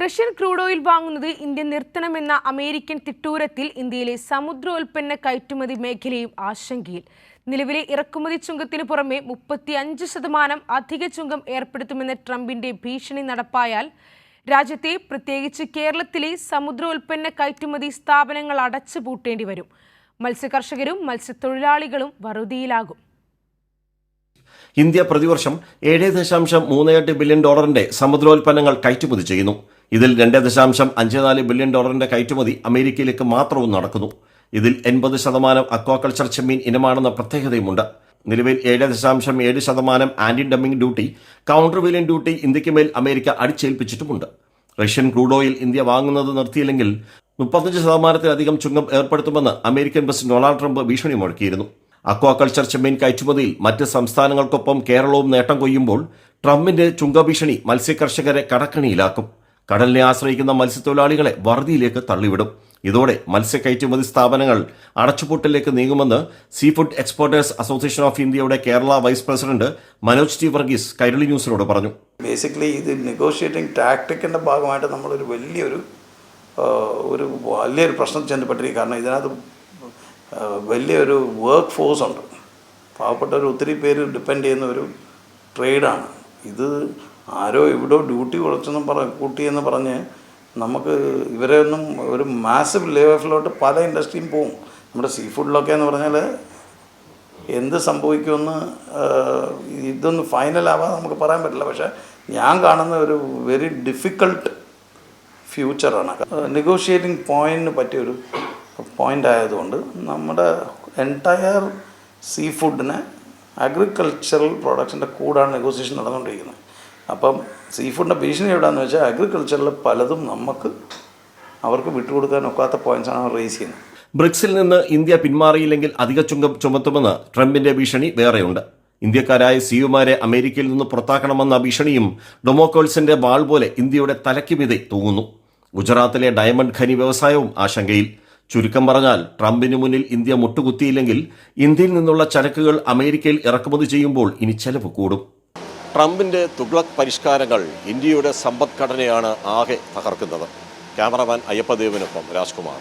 Russian crude oil വാങ്ങുന്നത് India നിർത്തണമെന്ന American തിട്ടൂരത്തിൽ ഇന്ത്യയിലെ സമുദ്രോൽപ്പന്ന കയറ്റുമതി മേഖലയും ആശങ്കയിൽ. നിലവിലെ ഇറക്കുമതി ചുങ്കത്തിന് പുറമെ 35% അധിക ചുങ്കം ഏർപ്പെടുത്തുമെന്ന ട്രംപിന്റെ ഭീഷണി നടപ്പായാൽ രാജ്യത്തെ, പ്രത്യേകിച്ച് കേരളത്തിലെ സമുദ്രോൽപ്പന്ന കയറ്റുമതി സ്ഥാപനങ്ങൾ അടച്ചുപൂട്ടേണ്ടി വരും. മത്സ്യകർഷകരും മത്സ്യത്തൊഴിലാളികളും വറുതിയിലാകും. ഇന്ത്യ പ്രതിവർഷം $7.38 ബില്യൺ സമുദ്രോൽപ്പന്നങ്ങൾ കയറ്റുമതി ചെയ്യുന്നു. ഇതിൽ $2.54 ബില്യൺ കയറ്റുമതി അമേരിക്കയിലേക്ക് മാത്രവും നടക്കുന്നു. ഇതിൽ 80% അക്വാകൾച്ചർ ചെമ്മീൻ ഇനമാണെന്ന പ്രത്യേകതയുമുണ്ട്. നിലവിൽ 7.7% anti dumping duty, countervailing duty ഇന്ത്യക്ക് മേൽ അമേരിക്ക അടിച്ചേൽപ്പിച്ചിട്ടുമുണ്ട്. റഷ്യൻ ക്രൂഡ് ഓയിൽ ഇന്ത്യ വാങ്ങുന്നത് നിർത്തിയില്ലെങ്കിൽ 35%-ലധികം ചുങ്കം ഏർപ്പെടുത്തുമെന്ന് അമേരിക്കൻ പ്രസിഡന്റ് ഡൊണാൾഡ് ട്രംപ് ഭീഷണി മുഴക്കിയിരുന്നു. അക്വാകൾച്ചർ ചെമ്മീൻ കയറ്റുമതിയിൽ മറ്റ് സംസ്ഥാനങ്ങൾക്കൊപ്പം കേരളവും നേട്ടം കൊയ്യുമ്പോൾ ട്രംപിന്റെ ചുങ്കഭീഷണി മത്സ്യകർഷകരെ കടക്കണിയിലാക്കും. കടലിനെ ആശ്രയിക്കുന്ന മത്സ്യത്തൊഴിലാളികളെ വറുതിയിലേക്ക് തള്ളിവിടും. ഇതോടെ മത്സ്യകയറ്റുമതി സ്ഥാപനങ്ങൾ അടച്ചുപൂട്ടലിലേക്ക് നീങ്ങുമെന്ന് sea food exporters association of ഇന്ത്യയുടെ Kerala vice president Manoj T Varghese Kairali ന്യൂസിനോട് പറഞ്ഞു. ബേസിക്കലി ഇത് നെഗോഷിയേറ്റിംഗ് ടാക്ടിക്കിൻ്റെ ഭാഗമായിട്ട് നമ്മളൊരു വലിയൊരു പ്രശ്നത്തിൽ ചെന്നപ്പെട്ടിരിക്കും. കാരണം ഇതിനകത്ത് വലിയൊരു വർക്ക് ഫോഴ്സ് ഉണ്ട്. പാവപ്പെട്ടവർ ഒത്തിരി പേര് ഡിപ്പെൻഡ് ചെയ്യുന്ന ഒരു ട്രേഡാണ് ഇത്. ആരോ ഇവിടെ ഡ്യൂട്ടി കൂട്ടിയെന്ന് പറഞ്ഞ് നമുക്ക് ഇവരെ ഒന്നും ഒരു മാസിവ് ലെവലിലോട്ട് പല ഇൻഡസ്ട്രിയും പോവും. നമ്മുടെ സീ ഫുഡിലൊക്കെ എന്ന് പറഞ്ഞാൽ എന്ത് സംഭവിക്കുമെന്ന് ഇതൊന്ന് ഫൈനലാവാതെ നമുക്ക് പറയാൻ പറ്റില്ല. പക്ഷേ ഞാൻ കാണുന്ന ഒരു വെരി ഡിഫിക്കൾട്ട് ഫ്യൂച്ചറാണ്. നെഗോഷിയേറ്റിംഗ് പോയിന്റിന് പറ്റിയൊരു പോയിൻ്റ് ആയതുകൊണ്ട് നമ്മുടെ എൻറ്റയർ സീ ഫുഡിനെ അഗ്രികൾച്ചറൽ പ്രോഡക്ട്സിൻ്റെ കൂടാണ് നെഗോസിയേഷൻ നടന്നുകൊണ്ടിരിക്കുന്നത്. അപ്പം സീ ഫുഡിൻ്റെ ഭീഷണി എവിടെയാണെന്ന് വെച്ചാൽ അഗ്രികൾച്ചറിൽ പലതും അവർക്ക് വിട്ടുകൊടുക്കാൻ ഒക്കാത്ത പോയിന്റ്സാണ് റേസ് ചെയ്യുന്നത്. ബ്രിക്സിൽ നിന്ന് ഇന്ത്യ പിന്മാറിയില്ലെങ്കിൽ അധിക ചുങ്കം ചുമത്തുമെന്ന് ട്രംപിന്റെ ഭീഷണി വേറെയുണ്ട്. ഇന്ത്യക്കാരായ സിയുമാരെ അമേരിക്കയിൽ നിന്ന് പുറത്താക്കണമെന്ന ഭീഷണിയും ഡൊമോക്കോൾസിന്റെ വാൾ പോലെ ഇന്ത്യയുടെ തലയ്ക്കുമിതെ തൂങ്ങുന്നു. ഗുജറാത്തിലെ ഡയമണ്ട് ഖനി വ്യവസായവും ആശങ്കയിൽ. ചുരുക്കം പറഞ്ഞാൽ, ട്രംപിന് മുന്നിൽ ഇന്ത്യ മുട്ടുകുത്തിയില്ലെങ്കിൽ ഇന്ത്യയിൽ നിന്നുള്ള ചരക്കുകൾ അമേരിക്കയിൽ ഇറക്കുമതി ചെയ്യുമ്പോൾ ഇനി ചെലവ് കൂടും. ട്രംപിന്റെ തുഗ്ലക് പരിഷ്കാരങ്ങൾ ഇന്ത്യയുടെ സമ്പദ്ഘടനയാണ് ആകെ തകർക്കുന്നത്. ക്യാമറമാൻ അയ്യപ്പദേവിനൊപ്പം രാജ്കുമാർ.